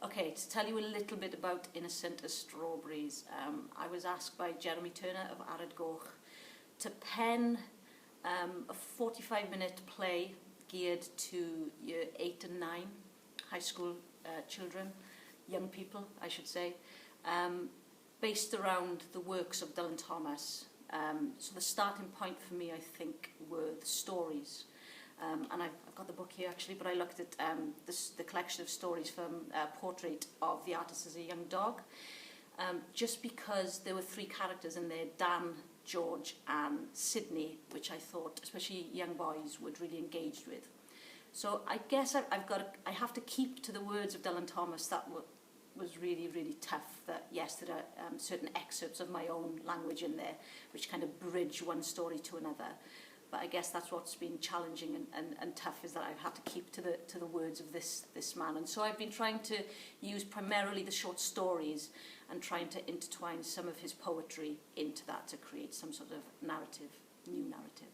Okay, to tell you a little bit about Innocent as Strawberries, I was asked by Cwmni Theatr Arad Goch to pen a 45-minute play geared to year 8 and 9 high school children, young people, I should say, based around the works of Dylan Thomas. So the starting point for me, I think, were the stories. And I've got the book here actually, but I looked at the collection of stories from Portrait of the Artist as a Young Dog, just because there were 3 characters in there, Dan, George and Sydney, which I thought, especially young boys, would really engage with. So I guess I have to keep to the words of Dylan Thomas. That was really, really tough. That yes, there are certain excerpts of my own language in there, which kind of bridge one story to another. But I guess that's what's been challenging and tough, is that I've had to keep to the words of this man. And so I've been trying to use primarily the short stories and trying to intertwine some of his poetry into that to create some sort of narrative, new narrative.